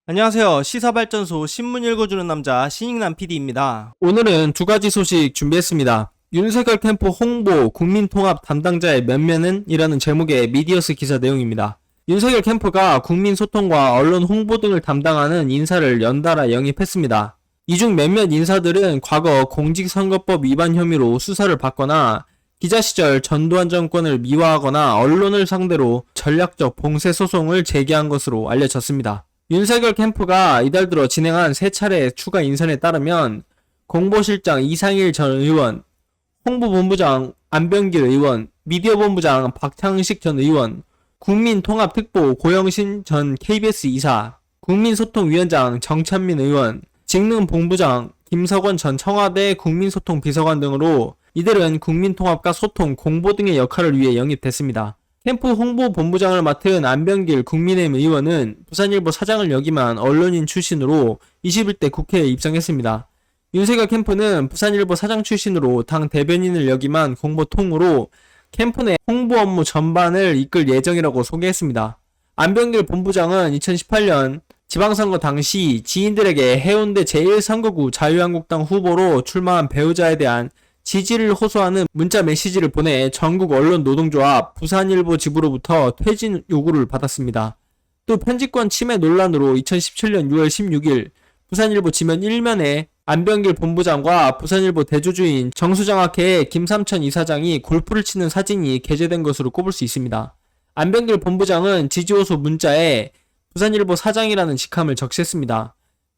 안녕하세요. 시사발전소 신문 읽어주는 남자 신익남 PD입니다. 오늘은 두 가지 소식 준비했습니다. 윤석열 캠프 홍보 국민통합 담당자의 면면은? 이라는 제목의 미디어스 기사 내용입니다. 윤석열 캠프가 국민소통과 언론 홍보 등을 담당하는 인사를 연달아 영입했습니다. 이 중 몇몇 인사들은 과거 공직선거법 위반 혐의로 수사를 받거나 기자 시절 전두환 정권을 미화하거나 언론을 상대로 전략적 봉쇄 소송을 제기한 것으로 알려졌습니다. 윤석열 캠프가 이달 들어 진행한 3차례 추가 인선에 따르면 공보실장 이상일 전 의원, 홍보본부장 안병길 의원, 미디어본부장 박창식 전 의원, 국민통합특보 고영신 전 KBS 이사, 국민소통위원장 정찬민 의원, 직능본부장 김석원 전 청와대 국민소통비서관 등으로 이들은 국민통합과 소통, 공보 등의 역할을 위해 영입됐습니다. 캠프 홍보본부장을 맡은 안병길 국민의힘 의원은 부산일보 사장을 역임한 언론인 출신으로 21대 국회에 입성했습니다. 윤석열 캠프는 부산일보 사장 출신으로 당 대변인을 역임한 공보통으로 캠프 내 홍보 업무 전반을 이끌 예정이라고 소개했습니다. 안병길 본부장은 2018년 지방선거 당시 지인들에게 해운대 제1선거구 자유한국당 후보로 출마한 배우자에 대한 지지를 호소하는 문자 메시지를 보내 전국 언론 노동조합 부산일보 지부로부터 퇴진 요구를 받았습니다. 또 편집권 침해 논란으로 2017년 6월 16일 부산일보 지면 1면에 안병길 본부장과 부산일보 대주주인 정수장학회의 김삼천 이사장이 골프를 치는 사진이 게재된 것으로 꼽을 수 있습니다. 안병길 본부장은 지지호소 문자에 부산일보 사장이라는 직함을 적시했습니다.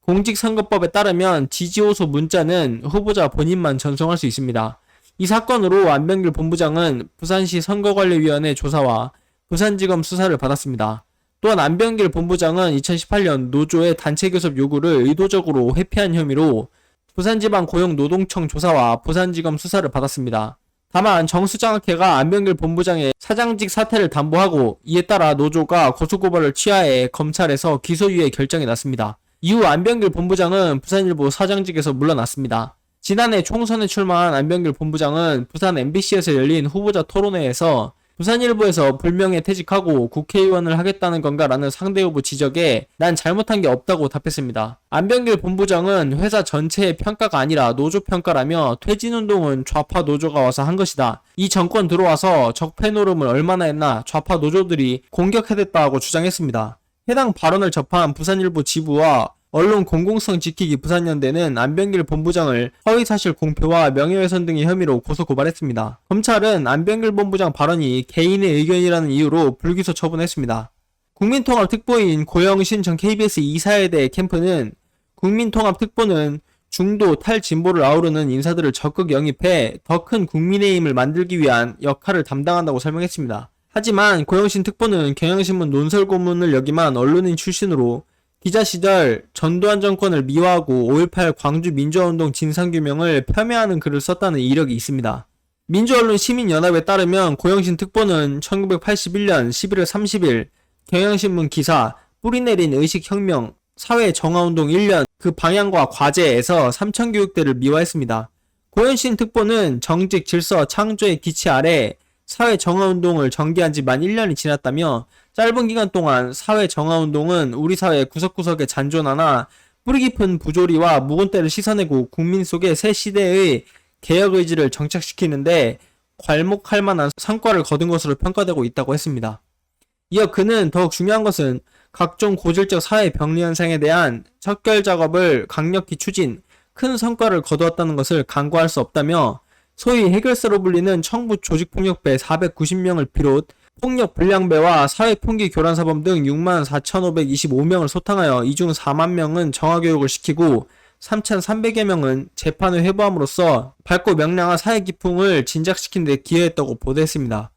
공직선거법에 따르면 지지호소 문자는 후보자 본인만 전송할 수 있습니다. 이 사건으로 안병길 본부장은 부산시 선거관리위원회 조사와 부산지검 수사를 받았습니다. 또한 안병길 본부장은 2018년 노조의 단체교섭 요구를 의도적으로 회피한 혐의로 부산지방고용노동청 조사와 부산지검 수사를 받았습니다. 다만 정수장학회가 안병길 본부장의 사장직 사퇴를 담보하고 이에 따라 노조가 고소고발을 취하해 검찰에서 기소유예 결정이 났습니다. 이후 안병길 본부장은 부산일보 사장직에서 물러났습니다. 지난해 총선에 출마한 안병길 본부장은 부산 MBC에서 열린 후보자 토론회에서 부산일보에서 불명예 퇴직하고 국회의원을 하겠다는 건가라는 상대 후보 지적에 난 잘못한 게 없다고 답했습니다. 안병길 본부장은 회사 전체의 평가가 아니라 노조 평가라며 퇴진운동은 좌파 노조가 와서 한 것이다. 이 정권 들어와서 적폐 노름을 얼마나 했나 좌파 노조들이 공격해댔다고 주장했습니다. 해당 발언을 접한 부산일보 지부와 언론 공공성 지키기 부산연대는 안병길 본부장을 허위사실 공표와 명예훼손 등의 혐의로 고소고발했습니다. 검찰은 안병길 본부장 발언이 개인의 의견이라는 이유로 불기소 처분했습니다. 국민통합특보인 고영신 전 KBS 이사에 대해 캠프는 국민통합특보는 중도 탈진보를 아우르는 인사들을 적극 영입해 더 큰 국민의힘을 만들기 위한 역할을 담당한다고 설명했습니다. 하지만 고영신 특보는 경향신문 논설고문을 역임한 언론인 출신으로 기자 시절 전두환 정권을 미화하고 5.18 광주 민주화운동 진상규명을 폄훼하는 글을 썼다는 이력이 있습니다. 민주언론 시민연합에 따르면 고영신 특보는 1981년 11월 30일 경향신문 기사 뿌리내린 의식혁명 사회정화운동 1년 그 방향과 과제에서 삼천교육대를 미화했습니다. 고영신 특보는 정직 질서 창조의 기치 아래 사회정화운동을 전개한 지 만 1년이 지났다며 짧은 기간 동안 사회정화운동은 우리 사회 구석구석에 잔존하나 뿌리 깊은 부조리와 묵은때를 씻어내고 국민 속에 새 시대의 개혁의지를 정착시키는데 괄목할 만한 성과를 거둔 것으로 평가되고 있다고 했습니다. 이어 그는 더욱 중요한 것은 각종 고질적 사회 병리 현상에 대한 척결 작업을 강력히 추진, 큰 성과를 거두었다는 것을 간과할 수 없다며 소위 해결사로 불리는 청부 조직폭력배 490명을 비롯 폭력 불량배와 사회풍기 교란사범 등 64,525명을 소탕하여 이 중 4만 명은 정화교육을 시키고 3,300여 명은 재판을 회부함으로써 밝고 명량한 사회기풍을 진작시키는 데 기여했다고 보도했습니다.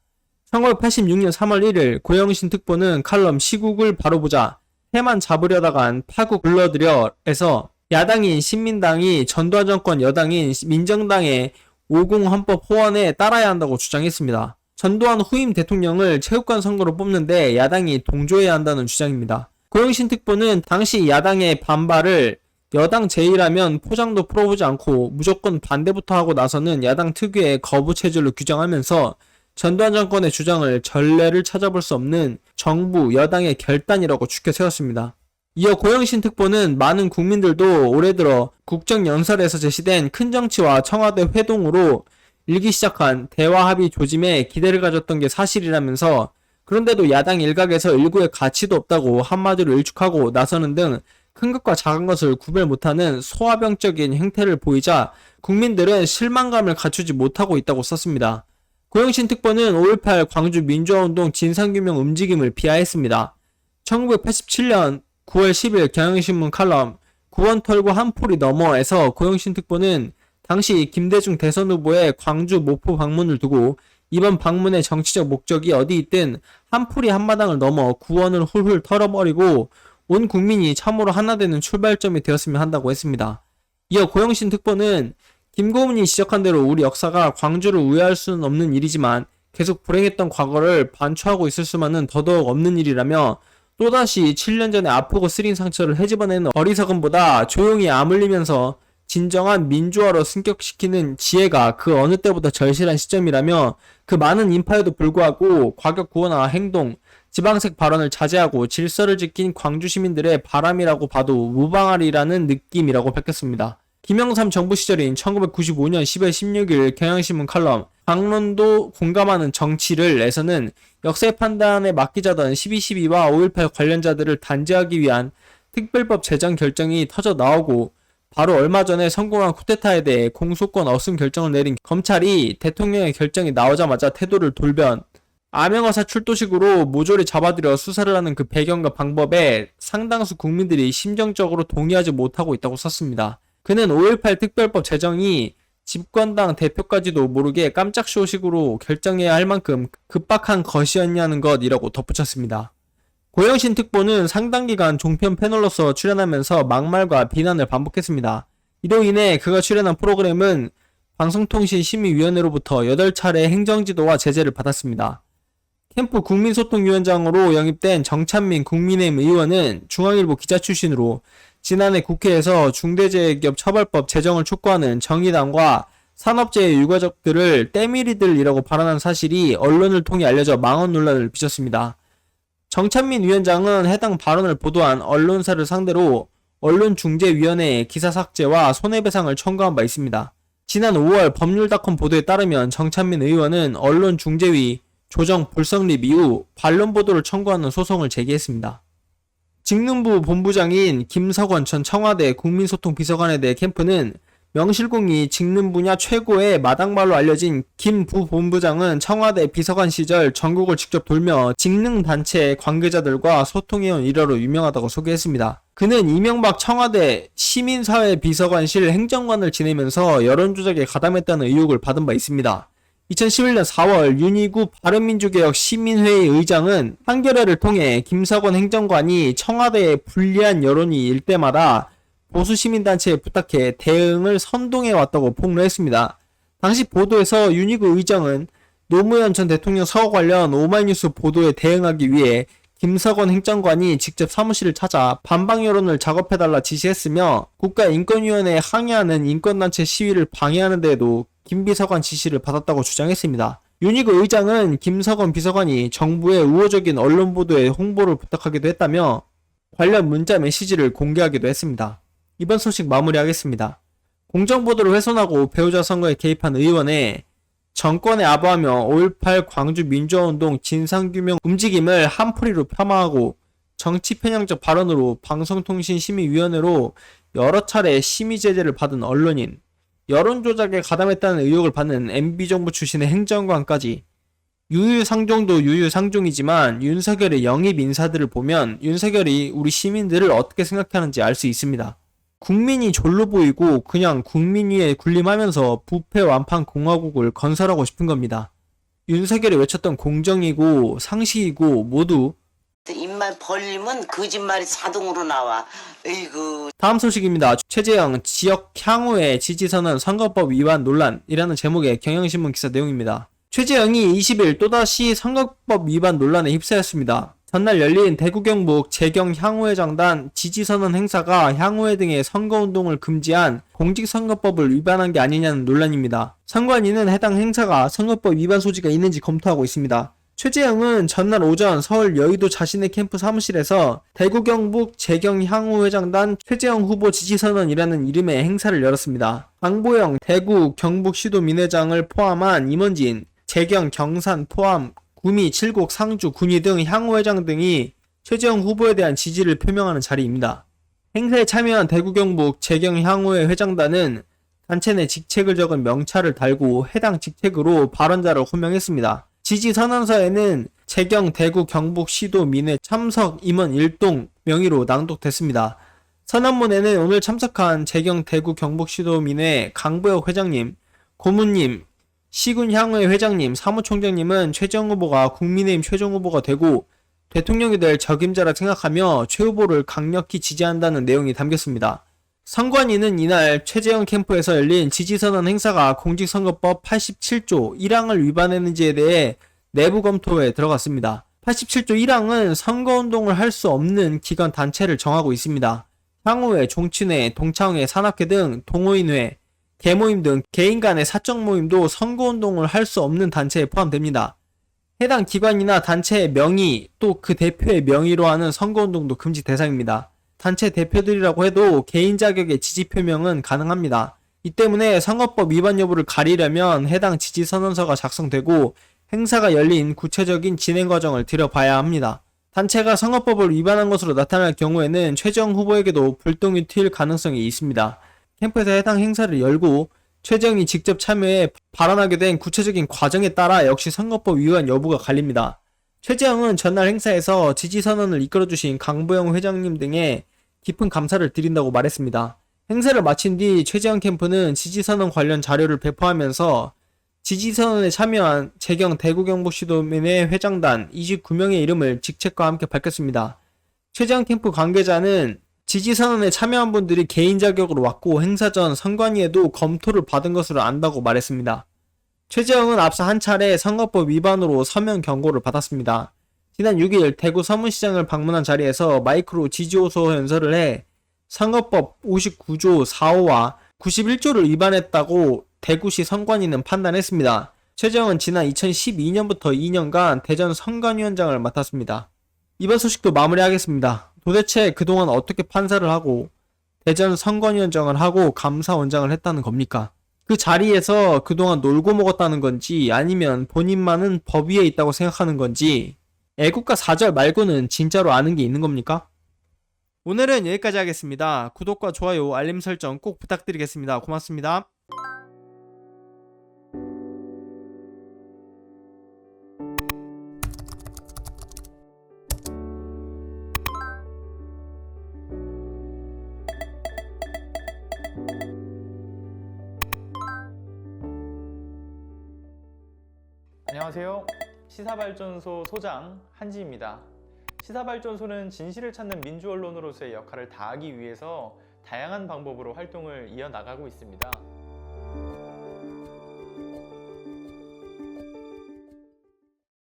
1986년 3월 1일 고영신 특보는 칼럼 시국을 바로 보자 해만 잡으려다간 파국 불러들여에서 야당인 신민당이 전두환 정권 여당인 민정당의 50 헌법 호원에 따라야 한다고 주장했습니다. 전두환 후임 대통령을 체육관 선거로 뽑는데 야당이 동조해야 한다는 주장입니다. 고영신 특보는 당시 야당의 반발을 여당 제의라면 포장도 풀어보지 않고 무조건 반대부터 하고 나서는 야당 특유의 거부 체질로 규정하면서 전두환 정권의 주장을 전례를 찾아볼 수 없는 정부, 여당의 결단이라고 추켜 세웠습니다. 이어 고영신 특보는 많은 국민들도 올해 들어 국정연설에서 제시된 큰정치와 청와대 회동으로 일기 시작한 대화합의 조짐에 기대를 가졌던 게 사실이라면서, 그런데도 야당 일각에서 일구의 가치도 없다고 한마디로 일축하고 나서는 등 큰 것과 작은 것을 구별 못하는 소화병적인 행태를 보이자 국민들은 실망감을 갖추지 못하고 있다고 썼습니다. 고영신 특보는 5.18 광주 민주화운동 진상규명 움직임을 비하했습니다. 1987년 9월 10일 경향신문 칼럼 9원 털고 한 풀이 넘어에서 고영신 특보는 당시 김대중 대선 후보의 광주 목포 방문을 두고 이번 방문의 정치적 목적이 어디 있든 한 풀이 한마당을 넘어 9원을 훌훌 털어버리고 온 국민이 참으로 하나 되는 출발점이 되었으면 한다고 했습니다. 이어 고영신 특보는 김고은이 지적한 대로 우리 역사가 광주를 우회할 수는 없는 일이지만 계속 불행했던 과거를 반추하고 있을 수만은 더더욱 없는 일이라며, 또다시 7년 전에 아프고 쓰린 상처를 헤집어내는 어리석음보다 조용히 아물리면서 진정한 민주화로 승격시키는 지혜가 그 어느 때보다 절실한 시점이라며, 그 많은 인파에도 불구하고 과격 구호나 행동, 지방색 발언을 자제하고 질서를 지킨 광주 시민들의 바람이라고 봐도 무방하리라는 느낌이라고 밝혔습니다. 김영삼 정부 시절인 1995년 10월 16일 경향신문 칼럼 강론도 공감하는 정치를 에서는 역사의 판단에 맡기자던 12.12와 5.18 관련자들을 단죄하기 위한 특별법 제정 결정이 터져 나오고, 바로 얼마 전에 성공한 쿠데타에 대해 공소권 없음 결정을 내린 검찰이 대통령의 결정이 나오자마자 태도를 돌변, 암행어사 출도식으로 모조리 잡아들여 수사를 하는 그 배경과 방법에 상당수 국민들이 심정적으로 동의하지 못하고 있다고 썼습니다. 그는 5.18 특별법 제정이 집권당 대표까지도 모르게 깜짝 쇼식으로 결정해야 할 만큼 급박한 것이었냐는 것이라고 덧붙였습니다. 고영신 특보는 상당 기간 종편 패널로서 출연하면서 막말과 비난을 반복했습니다. 이로 인해 그가 출연한 프로그램은 방송통신심의위원회로부터 8차례 행정지도와 제재를 받았습니다. 캠프 국민소통위원장으로 영입된 정찬민 국민의힘 의원은 중앙일보 기자 출신으로 지난해 국회에서 중대재해기업 처벌법 제정을 촉구하는 정의당과 산업재해 유가족들을 때밀이들이라고 발언한 사실이 언론을 통해 알려져 망언 논란을 빚었습니다. 정찬민 위원장은 해당 발언을 보도한 언론사를 상대로 언론중재위원회에 기사 삭제와 손해배상을 청구한 바 있습니다. 지난 5월 법률닷컴 보도에 따르면 정찬민 의원은 언론중재위 조정 불성립 이후 반론보도를 청구하는 소송을 제기했습니다. 직능부 본부장인 김석원 전 청와대 국민소통 비서관에 대해 캠프는 명실공히 직능 분야 최고의 마당발로 알려진 김 부본부장은 청와대 비서관 시절 전국을 직접 돌며 직능단체 관계자들과 소통해온 일화로 유명하다고 소개했습니다. 그는 이명박 청와대 시민사회비서관실 행정관을 지내면서 여론조작에 가담했다는 의혹을 받은 바 있습니다. 2011년 4월 윤희구 바른민주개혁 시민회의 의장은 한겨레를 통해 김석원 행정관이 청와대에 불리한 여론이 일 때마다 보수시민단체에 부탁해 대응을 선동해왔다고 폭로했습니다. 당시 보도에서 윤희구 의장은 노무현 전 대통령 서거 관련 오마이뉴스 보도에 대응하기 위해 김석원 행정관이 직접 사무실을 찾아 반박 여론을 작업해달라 지시했으며, 국가인권위원회에 항의하는 인권단체 시위를 방해하는 데에도 김 비서관 지시를 받았다고 주장했습니다. 윤희구 의장은 김석원 비서관이 정부의 우호적인 언론 보도에 홍보를 부탁하기도 했다며 관련 문자 메시지를 공개하기도 했습니다. 이번 소식 마무리하겠습니다. 공정보도를 훼손하고 배우자 선거에 개입한 의원에 정권에 아부하며 5.18 광주 민주화운동 진상규명 움직임을 한풀이로 폄하하고 정치 편향적 발언으로 방송통신심의위원회로 여러 차례 심의 제재를 받은 언론인, 여론조작에 가담했다는 의혹을 받는 MB정부 출신의 행정관까지, 유유상종도 유유상종이지만 윤석열의 영입 인사들을 보면 윤석열이 우리 시민들을 어떻게 생각하는지 알 수 있습니다. 국민이 졸로 보이고 그냥 국민 위에 군림하면서 부패 완판 공화국을 건설하고 싶은 겁니다. 윤석열이 외쳤던 공정이고 상식이고 모두 입만 벌리면 거짓말이 자동으로 나와. 에이구. 다음 소식입니다. 최재형 지역 향후의 지지선언 선거법 위반 논란이라는 제목의 경향신문 기사 내용입니다. 최재형이 20일 또다시 선거법 위반 논란에 휩싸였습니다. 전날 열린 대구 경북 재경 향후회 장단 지지선언 행사가 향후회 등의 선거운동을 금지한 공직선거법을 위반한 게 아니냐는 논란입니다. 선관위는 해당 행사가 선거법 위반 소지가 있는지 검토하고 있습니다. 최재형은 전날 오전 서울 여의도 자신의 캠프 사무실에서 대구 경북 재경 향후회장단 최재형 후보 지지선언이라는 이름의 행사를 열었습니다. 강보영 대구 경북 시도민회장을 포함한 임원진, 재경, 경산, 포함, 구미, 칠곡, 상주, 군위 등 향후회장 등이 최재형 후보에 대한 지지를 표명하는 자리입니다. 행사에 참여한 대구 경북 재경 향후회 회장단은 단체 내 직책을 적은 명찰을 달고 해당 직책으로 발언자를 호명했습니다. 지지선언서에는 재경 대구 경북 시도 민회 참석 임원 일동 명의로 낭독됐습니다. 선언문에는 오늘 참석한 재경 대구 경북 시도 민회 강보혁 회장님, 고문님, 시군 향후회 회장님, 사무총장님은 최재형 후보가 국민의힘 최종 후보가 되고 대통령이 될 적임자라 생각하며 최 후보를 강력히 지지한다는 내용이 담겼습니다. 선관위는 이날 최재형 캠프에서 열린 지지선언 행사가 공직선거법 87조 1항을 위반했는지에 대해 내부 검토에 들어갔습니다. 87조 1항은 선거운동을 할 수 없는 기관 단체를 정하고 있습니다. 향후회, 종친회, 동창회, 산악회 등 동호인회, 개모임 등 개인 간의 사적 모임도 선거운동을 할 수 없는 단체에 포함됩니다. 해당 기관이나 단체의 명의 또 그 대표의 명의로 하는 선거운동도 금지 대상입니다. 단체 대표들이라고 해도 개인 자격의 지지 표명은 가능합니다. 이 때문에 선거법 위반 여부를 가리려면 해당 지지선언서가 작성되고 행사가 열린 구체적인 진행 과정을 들여봐야 합니다. 단체가 선거법을 위반한 것으로 나타날 경우에는 최재형 후보에게도 불똥이 튈 가능성이 있습니다. 캠프에서 해당 행사를 열고 최재형이 직접 참여해 발언하게 된 구체적인 과정에 따라 역시 선거법 위반 여부가 갈립니다. 최재형은 전날 행사에서 지지선언을 이끌어주신 강보영 회장님 등의 깊은 감사를 드린다고 말했습니다. 행사를 마친 뒤 최재형 캠프는 지지선언 관련 자료를 배포하면서 지지선언에 참여한 재경 대구 경북시도민회 회장단 29명의 이름을 직책과 함께 밝혔습니다. 최재형 캠프 관계자는 지지선언에 참여한 분들이 개인 자격으로 왔고 행사 전 선관위에도 검토를 받은 것으로 안다고 말했습니다. 최재형은 앞서 한 차례 선거법 위반으로 서면 경고를 받았습니다. 지난 6일 대구 서문시장을 방문한 자리에서 마이크로 지지호소 연설을 해 선거법 59조 4호와 91조를 위반했다고 대구시 선관위는 판단했습니다. 최재형은 지난 2012년부터 2년간 대전 선관위원장을 맡았습니다. 이번 소식도 마무리하겠습니다. 도대체 그동안 어떻게 판사를 하고 대전 선관위원장을 하고 감사원장을 했다는 겁니까? 그 자리에서 그동안 놀고 먹었다는 건지 아니면 본인만은 법 위에 있다고 생각하는 건지 애국가 4절 말고는 진짜로 아는 게 있는 겁니까? 오늘은 여기까지 하겠습니다. 구독과 좋아요, 알림 설정 꼭 부탁드리겠습니다. 고맙습니다. 안녕하세요. 시사발전소 소장 한지입니다. 시사발전소는 진실을 찾는 민주언론으로서의 역할을 다하기 위해서 다양한 방법으로 활동을 이어나가고 있습니다.